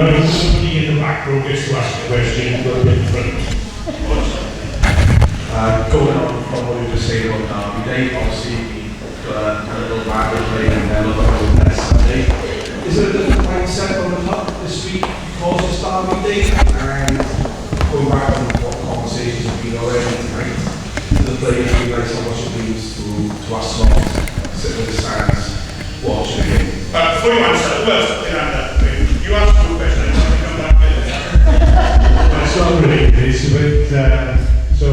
Right, somebody in the back row gets to ask a question, go a bit in front. Going on from what you just said about Derby Day, obviously we've got a little market play and then a little next Sunday. Is there a different mindset on the top this week because it's Derby Day? And going back on what conversations have been already tonight, to the players realise how much it means to us lot sitting in the stands watching the game. Before you answer, well, you asked two questions, I come back with it. It's not related, it's about, so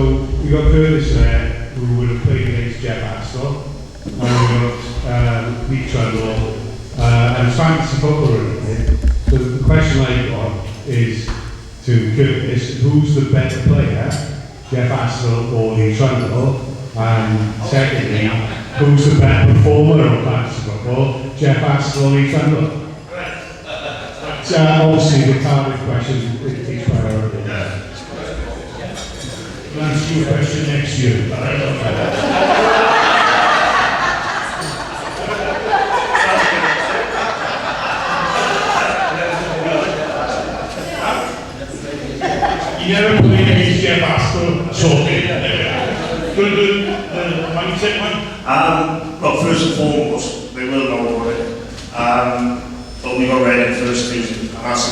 we got Curtis there, who would have played against Jeff Astle, and we got Lee Trundle, and fantasy football and everything. So the question I got is to Curtis, who's the better player, Jeff Astle or Lee Trundle? And secondly, who's the better performer on fantasy football, Jeff Astle or Lee Trundle? So obviously the target question is priority. I'll answer your question next year. You never played against Jeff Astle, sorted. Good, the mindset one? Well, first and foremost, they will know about it. But we got ready in the first season, and that's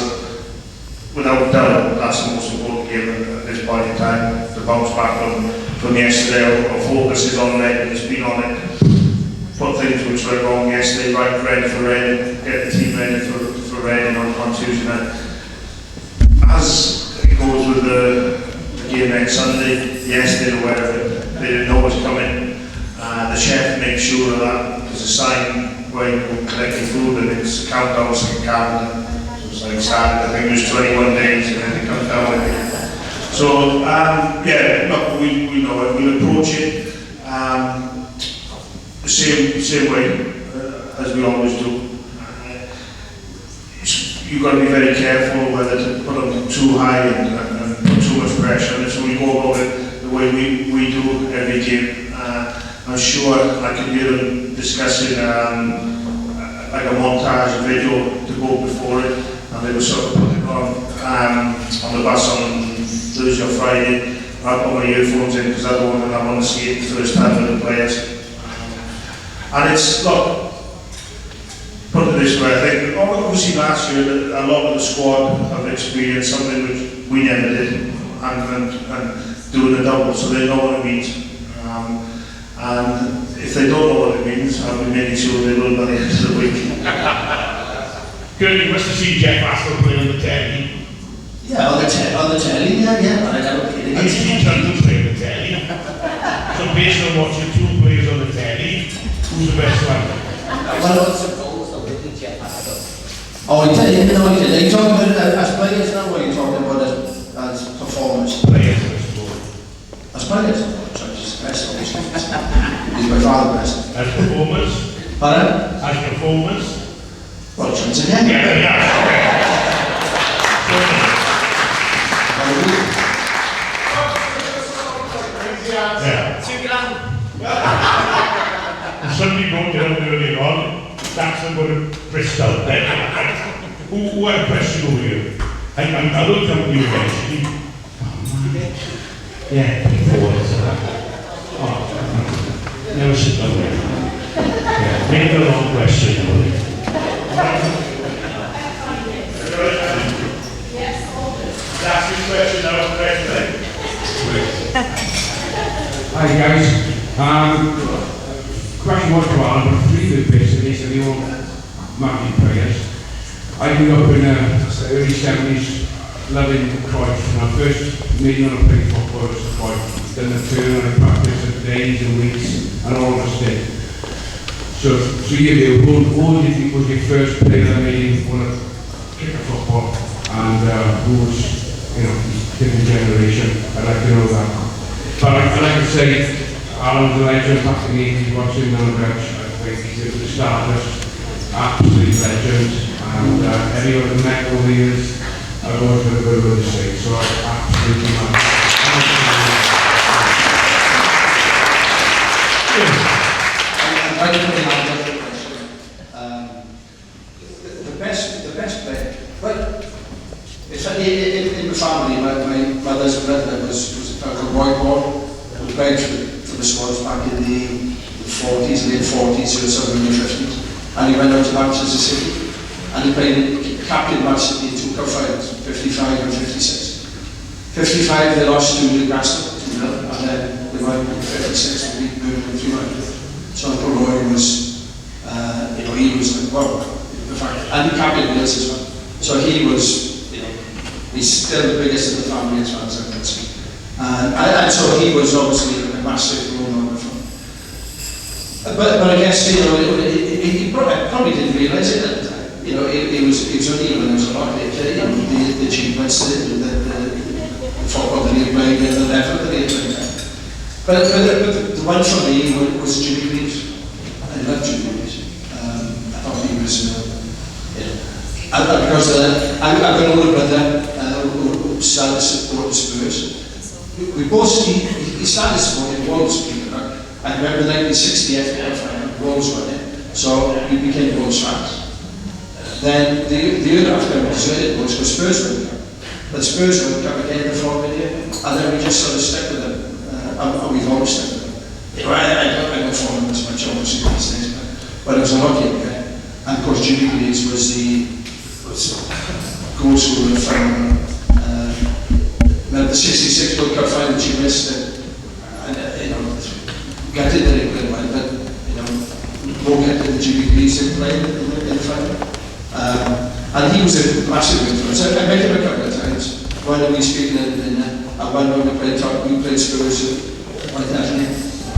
without doubt, that's the most important game at this point in time. To bounce back from yesterday, our focus is on Reading, it's been on it. Put things which went wrong yesterday, right, ready for Reading, get the team ready for Reading on Tuesday night. As it goes with the game next Sunday, yes, they're aware of it, they didn't know what's coming. The chef makes sure of that. There's a sign where you can collect your food and it's a countdown to the calendar. So it's like started, I think it was 21 days and then it comes down again. So yeah, look, we know it, we'll approach it the same way as we always do. You've got to be very careful whether to put them too high and put too much pressure on it. So we go about it the way we do every game. I'm sure I can hear them discussing like a montage video to go before it, and they were sort of putting it on the bus on Thursday or Friday. I put my earphones in because I want to see it the first time with the players. And it's, look, put it this way, I think obviously last year a lot of the squad have experienced something which we never did, and doing a double, so they know what it means. And if they don't know what it means, I'll be making sure they will by the end of the week. Good, you must have seen Jeff Astle play on the telly. Yeah, on the telly, yeah, but I never played And against you see Trundle play on the telly. So based on watching two players on the telly, who's the best one? Well, what's the goals of the Jeff Astle? Oh, he did, no, he did. Are you talking about as players now, or are you talking about as performance? Players, I suppose. As players? He's by far the best. As performance? Pardon? As performance? Well, chance again. Yeah. Somebody wrote it out earlier on, that's about a Bristol. Who had a question over here? I don't come to you eventually. Yeah, before it's never sit down there. Yeah, make a long question. That's your question now, Hi guys, question was to Alan, but three good bits, and they said they all marketing players. I grew up in the early 70s, loving Cruyff. When I first made me want to play football, it was Cruyff. Then the turn and I practiced for days and weeks, and all of us did. So 3 years ago, who do you think was your first player that made you want to kick a football? And who was, different generation? I'd like to know that. But I'd like to say, Alan's a legend back in the 80s, watching him on the bench. I think he was the starters, absolute legend. And anyone who's met over the years, I've always been a good word to say. So I absolutely love it. I don't really have another question. The best player, right? in the family, my mother's brother was a fellow called Roy Paul, who played for the Swans back in the 40s, late 40s, or early 50s. And he went out to Manchester City, and he played captain Man City in 2 cup finals, 55 and 56. 55 they lost to Newcastle, 2-0, and then they won 56 and beat Birmingham 3-1. So Uncle Roy was, he was, well, in fact, and he captained Wales as well. So he was, he's still the biggest in the family as far as I'm concerned. And so he was obviously a massive role model for me. But I guess, he probably didn't realise it at the time. It was only when there was a lot of the achievements, the football that he played, and the level that he played. But the one for me was Jimmy Greaves. I loved Jimmy Greaves. I thought he was, because I've got an older brother who started to support the Spurs. He started supporting Wolves. I remember the 1960 FA final, Wolves won it, so we became Wolves fans. Then the year after we deserted Wolves, because Spurs went down. But Spurs went down again the following year, and then we just sort of stuck with them, and we've always stuck with them. I don't follow them as much, obviously, these days, but it was a lot younger. And of course, Jimmy Greaves was the goal scorer from the 66 World Cup final which he missed. Gutted that it went well, but more gutted than Jimmy Greaves didn't play in the final. And he was a massive influence. I met him a couple of times. One of we speaking and one when we played Spurs like that.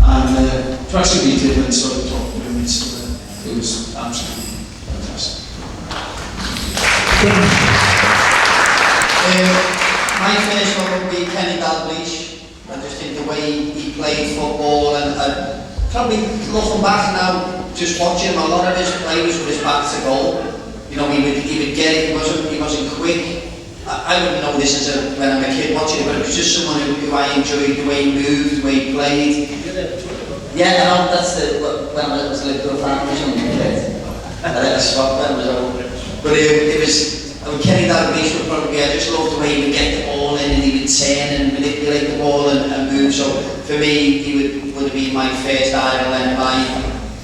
And to actually meet him and sort of talk to him, it was absolutely fantastic. My first one would be Kenny Dalglish. I just think the way he played football, and probably looking back now, just watching him, a lot of his play was with his back to goal. He would get it. He wasn't quick. I wouldn't know this when I'm a kid watching it, but it was just someone who I enjoyed the way he moved, the way he played. Yeah, that's when I was a little fan or something. I had a swap when I was old. But it was. Kenny Dalglish would probably be, I just loved the way he would get the ball in and he would turn and manipulate the ball and move. So for me, he would have been my first idol, and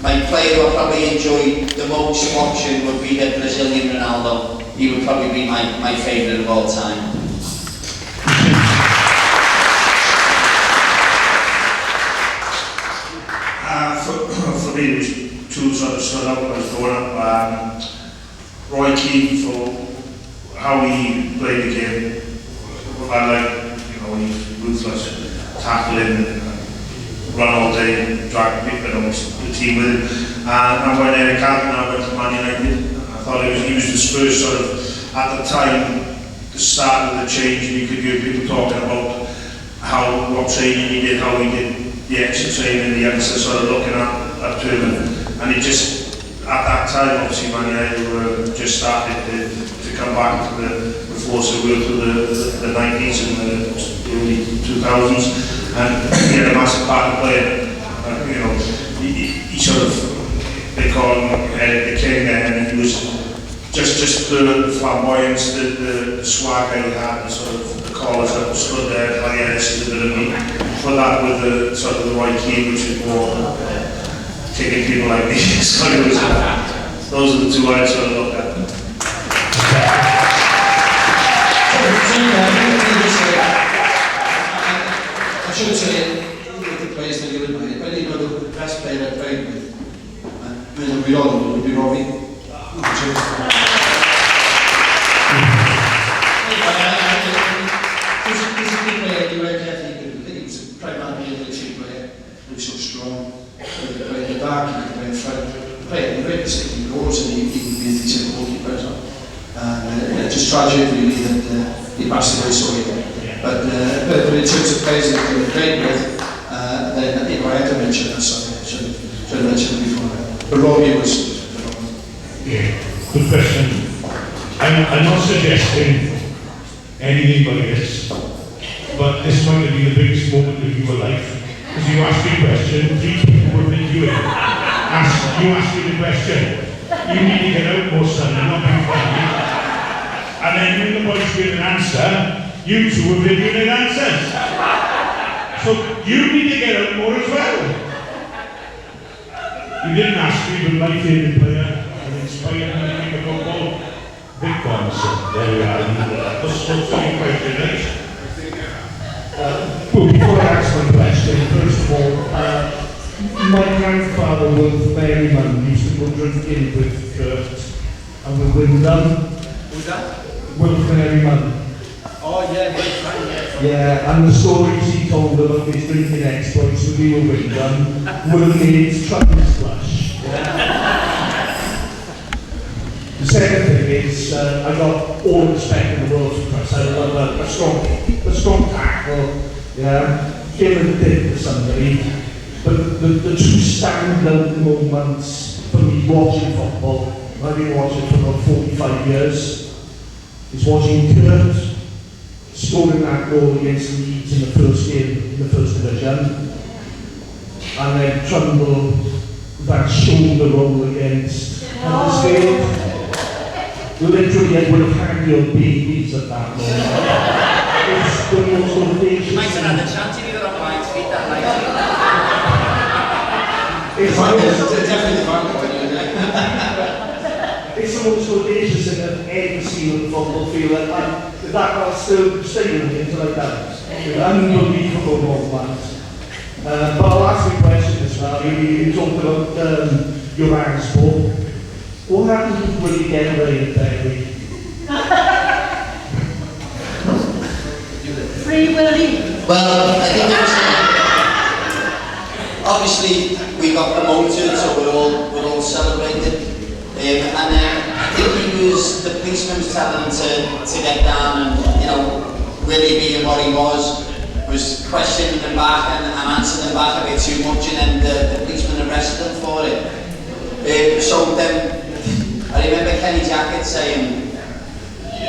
my player who I probably enjoyed the most watching would be the Brazilian Ronaldo. He would probably be my favourite of all time. For me, it was 2 sort of stood up when I was growing up. Roy Keane for how he played the game. I like, he's ruthless, tackling, run all day, and drag the team with him. And when Eric Cantona went to Man United, I thought he was the Spurs sort of, at the time, the start of the change, and you could hear people talking about what training he did, how he did the extra training, the youngsters sort of looking up to him. And he just, at that time, obviously Man United were just started to come back to the force of will to the 90s and the early 2000s, and he had a massive part to play. He sort of, they call him the king, and he was just the flamboyance, the swagger he had, the sort of the collars that stood there, like the ability. For that with the sort of the Roy Keane, which is more kicking people like me. So it was, those are the 2 I sort of look at. I shouldn't say the players that you admire, but the best player I played with, we all know, would be Robbie. He was a primarily a team player. He was so strong. He could play in the back, he could play in front. He played in the right sticking goals, and he would be a decent goalkeeper as well. And just tragic really that he passed away so young. But in terms of players that he played with, then I had to mention that, sorry, I should have mentioned it before. But Robbie was phenomenal. Yeah, good question. I'm not suggesting anything by this, but this might be the biggest moment of your life. Because you asked me a question, 3 people were into it. You asked me the question. You need to get out more, son, and not be funny. And then you and the boys give an answer, you two have been giving answers. So you need to get out more as well. You didn't ask me, but my favourite player and inspired me to make a football. Big concept. There we are. That's your question, right? Well, before I ask my question, first of all, my grandfather was Merriman, used to go drinking with Kurt and with Wyndham. Who's that? Will Merriman. Oh yeah, right. Yeah, and the stories he told about his drinking exploits with Neil Wyndham would have made his troubles flush. The second thing is, I got all the respect in the world for Chris. I love a strong tackle, yeah, give and dip to somebody. But the two standout moments for me watching football, I've been watching for about 45 years, is watching Kurt scoring that goal against Leeds in the first game, in the first division, and then Trundle that shoulder roll against Huddersfield. Literally, I would have had your babies at that moment. It's the most audacious. Might have had a chance if you were on my feet that night. It's the most audacious thing I've ever seen on the football field. That still staying into like that. Unbelievable moments. But I'll ask you a question as well. You talked about your sport. What happens when you get away in Derby? Free Willy. Well, I think it was, obviously we got promoted, so we're all celebrated. And I think the policeman was telling him to get down, and you know, Willie being what he was questioning him back and answering him back a bit too much, and then the policeman arrested him for it. So then I remember Kenny Jackett saying,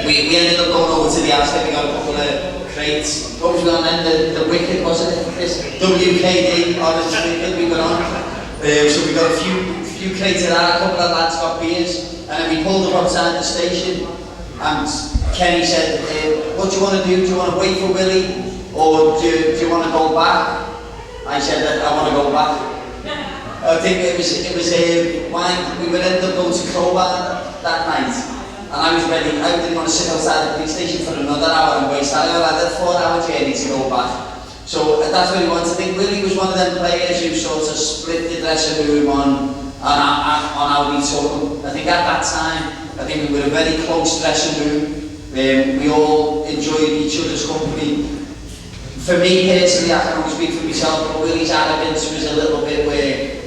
we ended up going over to the outside, we got a couple of crates. What was we on then? The Wicked, wasn't it? This WKD, Orange Wicked, we got on. So we got a few crates of that, a couple of lads got beers, and then we pulled up outside the station, and Kenny said, what do you want to do? Do you want to wait for Willie, or do you want to go back? I said that I want to go back. I think it was wine. We would end up going to Crowbar that night, and I was ready. I didn't want to sit outside the police station for another hour and waste that. I had a 4-hour journey to go back. So that's what he wanted. I think Willie was one of them players who sort of split the dressing room on how we took him. I think at that time, I think we were a very close dressing room. We all enjoyed each other's company. For me personally, I can only speak for myself, but Willie's arrogance was a little bit where.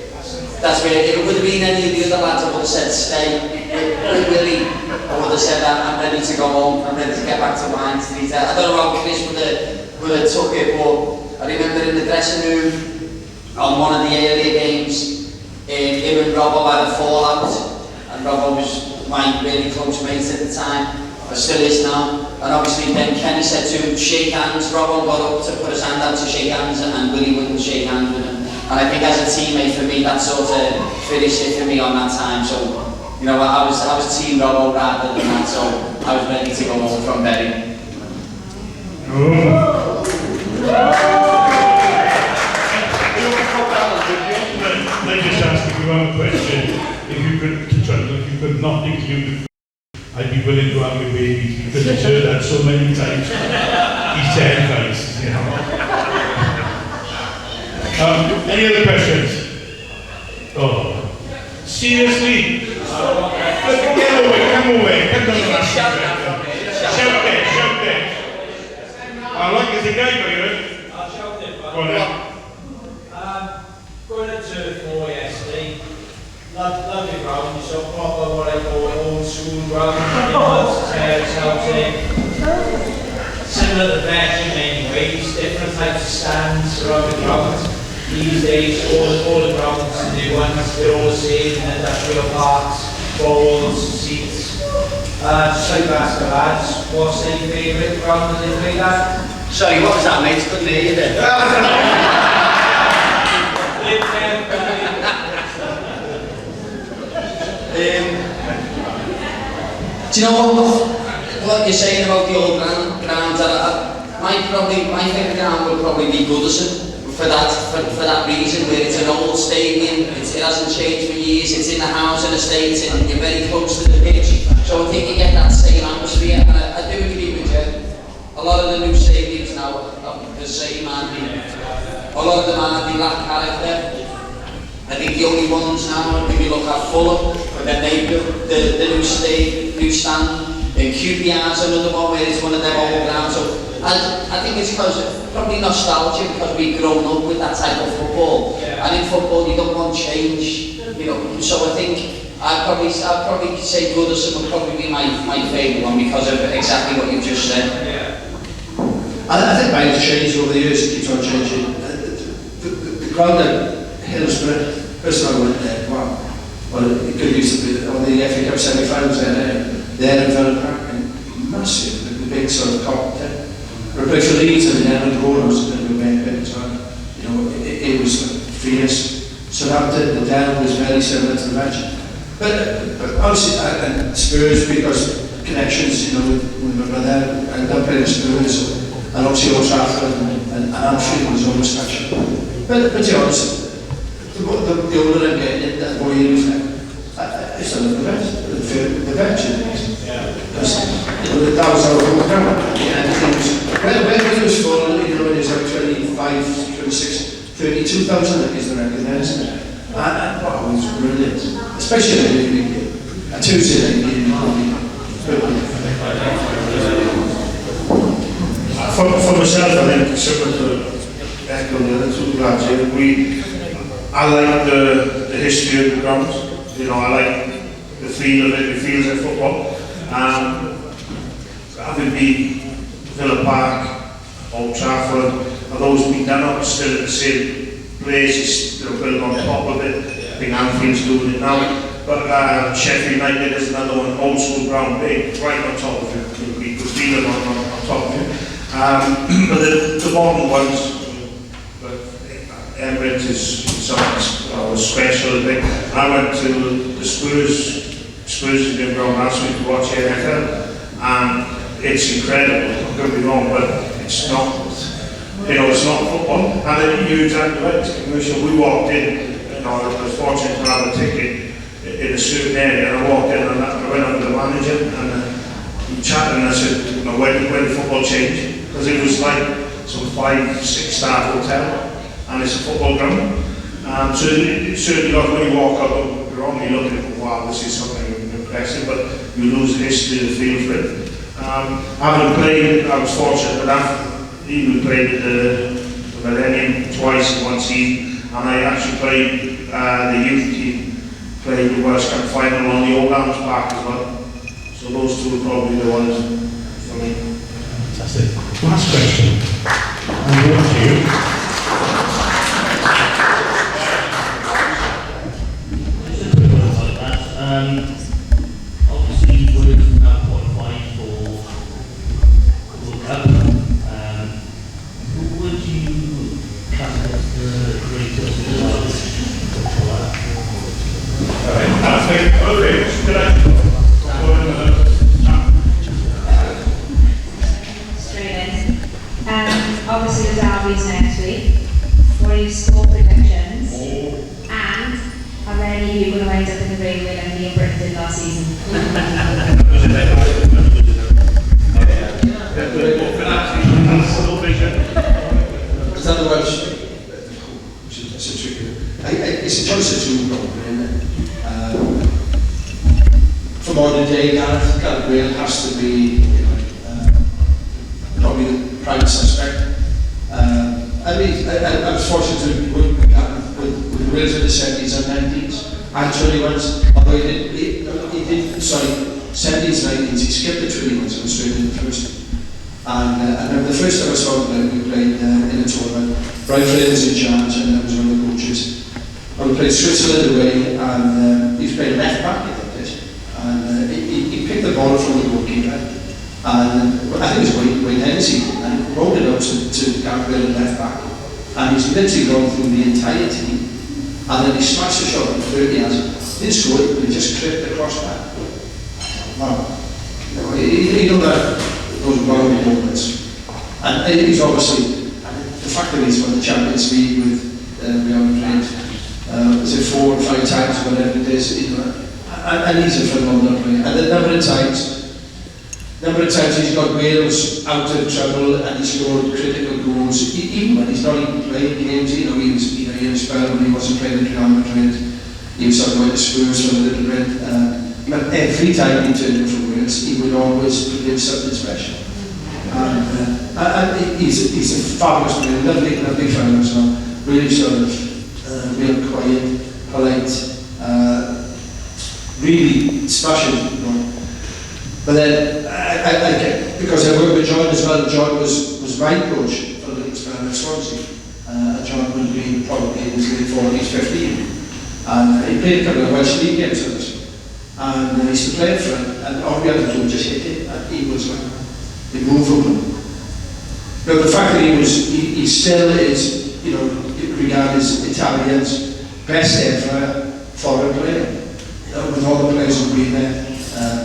That's where, if it would have been any of the other lads, I would have said stay. With Willie, I would have said I'm ready to go home, I'm ready to get back to Wine Street. I don't know how Chris would have took it, but I remember in the dressing room on one of the earlier games, him and Robbo had a fallout, and Robbo was my really close mate at the time, but still is now. And obviously then Kenny said to him, shake hands. Robbo got up to put his hand out to shake hands, and Willie wouldn't shake hands with him. And I think as a teammate for me, that sort of finished it for me on that time. So, you know, I was team Robbo rather than that, so I was ready to go home from Berry. Let me just ask if you have a question. If you could, to Trundle, if you could not include the I'd be willing to have your babies, because I've heard that so many times. He's terrified, you know. Any other questions? Oh, seriously? Get away, come away, come down. Shout there. I like this guy, but you I'll shout it, but go on then. Going to Turf 4 yesterday, lovely ground, so proper what I call old school ground, similar to Besh in many ways, different types of stands around the ground. These days, all the grounds, the new ones, they're all the same, industrial parks, balls, seats. Just like to ask the lads, what's their favourite ground that they play at? Sorry, what was that, mate? Couldn't hear you then. Do you know what? what you're saying about the old grounds, my favourite ground would probably be Goodison for that reason, where it's an old stadium, it hasn't changed for years, it's in the housing estate, and you're very close to the pitch. So I think you get that same atmosphere, and I do agree with you. A lot of the new stadiums now are the same, and a lot of them lack character. I think the only ones now, if you look at Fulham, when they built the new stand, QPR's another one where it's one of them old grounds. So I think it's because probably nostalgia, because we've grown up with that type of football. And in football you don't want change, you know. So I think I'd probably say Goodison would probably be my favourite one because of exactly what you just said. I think mine has changed over the years, it keeps on changing. The crowd at Hillsborough, first time I went there, wow. Well, it could used to be, on the FA Cup semi-finals there in Villa Park, and massive, the big sort of cop there. We played for Leeds and then on the road, I was a bit of a big so, you know, it was fierce. So that the down was very similar to the match. But honestly, and Spurs, because connections, you know, with my brother, and I played at Spurs, and obviously Old Trafford and Anfield was always special. But to be honest, the older I'm getting, the more you lose them. I still love the bench, the bench in the because that was our whole ground. And when it was full, you know, it was like 25, 26, 32,000 is the record there, isn't it? And wow, it was brilliant. Especially a Tuesday night game, For myself, I think similar to echo the other two lads here, I like the history of the grounds. You know, I like the feel of it. It feels like football. Having been Villa Park, Old Trafford, and those been done up still at the same place, they're built on top of it. I think Anfield's doing it now. But Sheffield United is another one, old school ground, big, right on top of it. We could feel it on top of it. But the modern ones, Emirates is something special. I think I went to the Spurs in the ground last week to watch NFL, and it's incredible. Don't get me wrong, but it's not. You know, it's not football. And then you're exactly right. It's commercial. We walked in. You know, I was fortunate to have a ticket in a certain area, and I walked in and I went up to the manager and we chatted, and I said, you know, when did football change? Because it was like some 5-6-star hotel, and it's a football ground. So it certainly not when you walk up, you're only looking at, wow, this is something impressive, but you lose the history, the feel for it. Having played, I was fortunate enough, even played at the Millennium twice in one season, and I actually played the youth team, played the World Cup final on the Old Arms Park as well. So those two are probably the ones for me. Fantastic. Last question. And over to you. Obviously, we're now qualified for World Cup. Who would you class as the greatest Straight in. Obviously, the derby's next week. What are your score predictions? And are any of you going to end up in the ring with Emily and Britain did last season? In other words, it's a choice of two, probably, isn't it? For modern day, Gareth Bale has to be, you know, probably the prime suspect. I was fortunate to work with Gareth with the Wales of the 70s and 90s and 21s, although he did 70s and 90s, he skipped the 21s and was straight in the first. And I remember the first time I saw him, we played in a tournament. Brian Flynn was in charge and I was one of the coaches. And we played Switzerland away, and he was playing left back, I think it is. And he picked the ball from the goalkeeper, and I think it was Wayne Hennessy, and he rolled it up to Gareth Bale left back. And he's literally gone through the entire team, and then he smashed the shot from 30 yards. Didn't score it, but he just clipped the crossbar. Wow. You know, you know that those growing moments. And he's obviously, the fact that he's won the Champions League with Real Madrid, is it 4 or 5 times, whatever it is, you know, and he's a phenomenal player. And the number of times he's got Wales out of trouble and he's scored critical goals, even when he's not even playing games. You know, he had a spell when he wasn't playing at Real Madrid. He was sort of went to Spurs for a little bit. But every time he turned in for Wales, he would always give something special. And he's a fabulous player, lovely fellow as well. Really sort of real quiet, polite, really smashing. You know. But then, I get, because I worked with John as well, John was my coach for the experiment at Swansea. John would be probably in his late 40s, 50. And he played a couple of Welsh League games with us. And he used to play for him, and all we had to do was just hit it, and he was like, immovable. But the fact that he still is, you know, regarded as Italian's best ever foreign player. With all the players who've been there,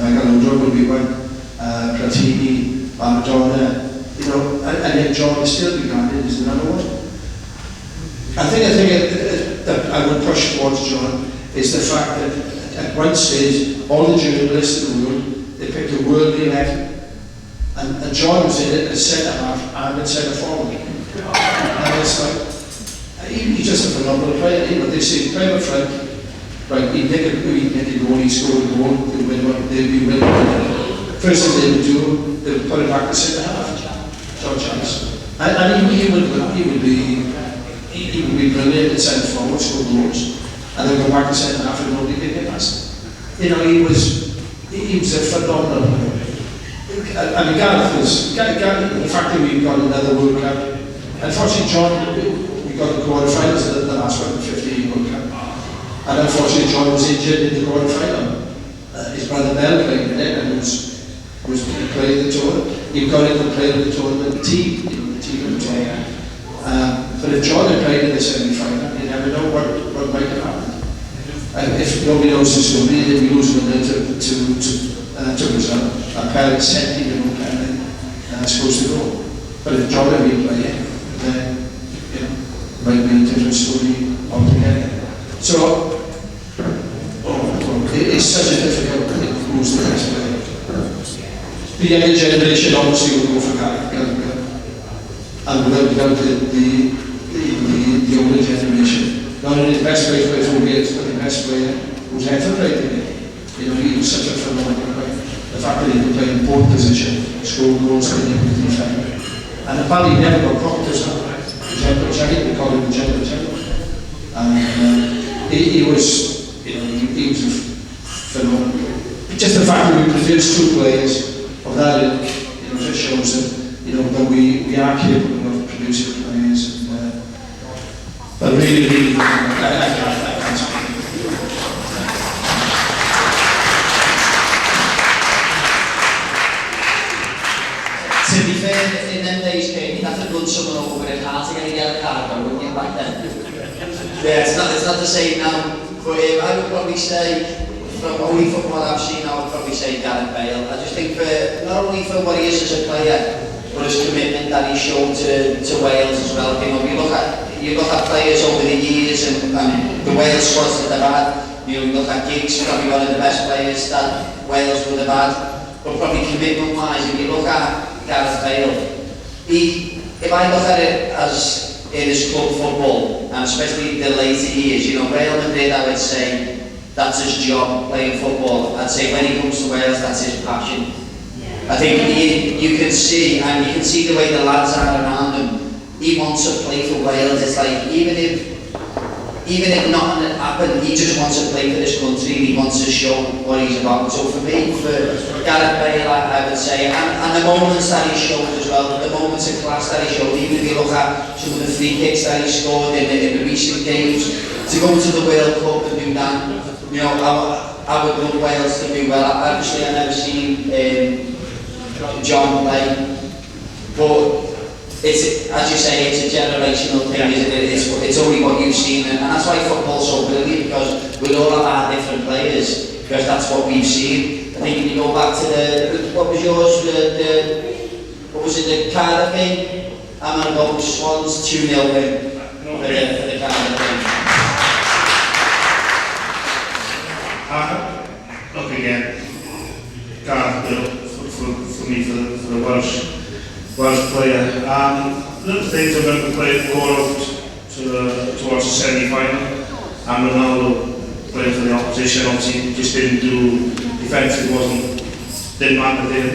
Michael would be one, Platini, Maradona, you know, and yet John is still regarded as the number one. I think that I would push towards John is the fact that at one stage, all the journalists in the room, they picked a worldly 11. And John was in it as centre-half and at centre-forward. And it's like, he's just a phenomenal player. You know, they say, play up front, right, he'd make a goal, he'd score a goal, they'd win. First thing they would do, they would put it back to centre-half, John Chance. And he would be brilliant at centre-forward, score goals, and then go back to centre-half and nobody could get past him. You know, he was a phenomenal player. I mean, Gareth, the fact that we've got another World Cup, unfortunately, John, we got the quarter-finals of the last 150 World Cup, and unfortunately, John was injured in the quarter-final. His brother Mel played in it and was playing the tour. He got in and played in the tournament team, you know, the team of the tournament. But if John had played in the semi-final, you never know what might have happened. And if nobody knows the story, then we lose one to Brazil. Our parents sent him to and supposed to go. But if John had been playing, then you know, it might be a different story altogether. So, it's such a difficult thing who's the best player. The younger generation obviously will go for Gallagher. And without the older generation, not only the best player for 4 years, but the best player who's ever played the game. You know, he was such a phenomenal player. The fact that he could play in both positions, score goals, and he could defend. And apparently he never got caught as well. They called him the general. And he was, you know, he was a phenomenal player. Just the fact that we produced 2 players of that ilk, you know, just shows that, you know, that we are capable of producing players. And, but really, I can't speak. To be fair, in them days, Kate, you'd have to run someone over with a car to get a car going, wouldn't you, back then? Yeah, it's not the same now, but I would probably say, from only from what I've seen, I would probably say Gareth Bale. I just think not only for what he is as a player, but his commitment that he showed to Wales as well. You know, you look at players over the years and the Wales squads that they've had. You know, you look at Giggs, probably one of the best players that Wales would have had. But probably commitment-wise, if you look at Gareth Bale, if I look at it as in his club football, and especially the later years, you know, Real Madrid, I would say that's his job, playing football. I'd say when he comes to Wales, that's his passion. I think you can see, and you can see the way the lads are around him. He wants to play for Wales. It's like even if nothing had happened, he just wants to play for this country. He wants to show what he's about. So for me, for Gareth Bale, I would say, and the moments that he showed as well, the moments of class that he showed. Even if you look at some of the free kicks that he scored in the recent games, to go to the World Cup and do that. You know, I would love Wales to do well. Obviously, I've never seen John play, but it's, as you say, it's a generational thing, isn't it? It's only what you've seen, and that's why football's so brilliant, because we'll all have our different players, because that's what we've seen. think we go back to what was yours, what was it, the Cardiff game? I'm going to go with Swans 2-0 win for the Cardiff game. Look again, Gareth Bill for me, for the Welsh player. Little things I'm going to play go out towards the semi-final. And Ronaldo playing for the opposition, obviously just didn't do defensive, didn't matter to him.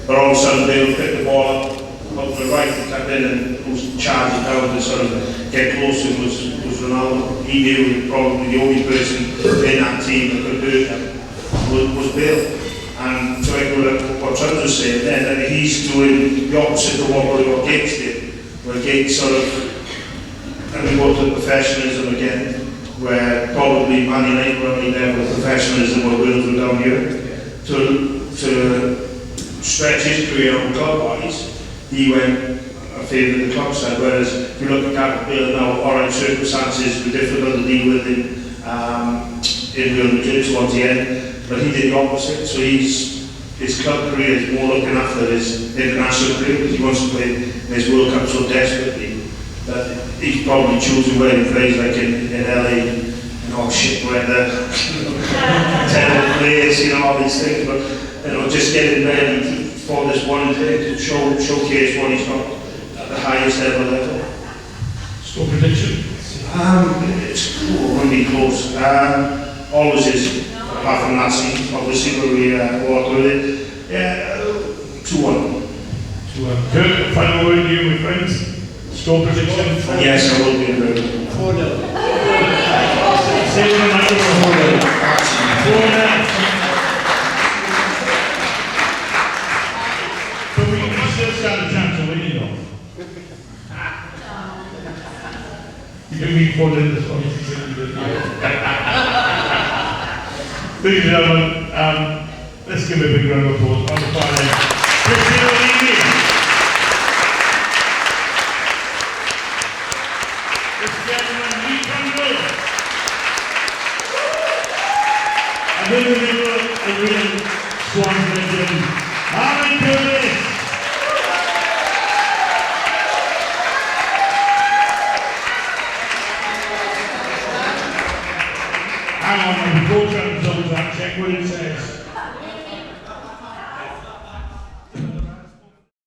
But all of a sudden Bill picked the ball up to the right, tapped in, and who's charging down to sort of get close to him was Ronaldo. He knew probably the only person in that team that could hurt him was Bill. And so I go what Trundle was saying then, and he's doing the opposite of what Gates did, where Gates sort of, and we go to professionalism again, where probably Man United were only there with professionalism where Wales were down here. To stretch his career on club-wise, he went a favour of the club side, whereas if you look at Gareth Bale now, alright, circumstances were difficult to deal with in Real Madrid towards the end, but he did the opposite. So his club career is more looking after his international career, because he wants to play his World Cup so desperately that he's probably choosing where he plays, like in LA, shit weather, terrible players, all these things, but just getting ready for this one thing to showcase what he's got at the highest level. Score prediction? It's going to be close. Always is, apart from that scene, obviously, where we walk with it. Yeah, 2-1. 2-1. Good. Final word to you, my friends. Score prediction? Yes, I will be available. 4-0. Say the microphone. 4-0. But we can still stand a chance of winning, though. You can be 4-0 this one. Ladies and gentlemen, let's give a big round of applause on the far end. Kris O'Leary. This gentleman, Lee Trundle. And in the middle, a real Swansea legend, Curtis. Hang on, before Trundle does that, check what it says.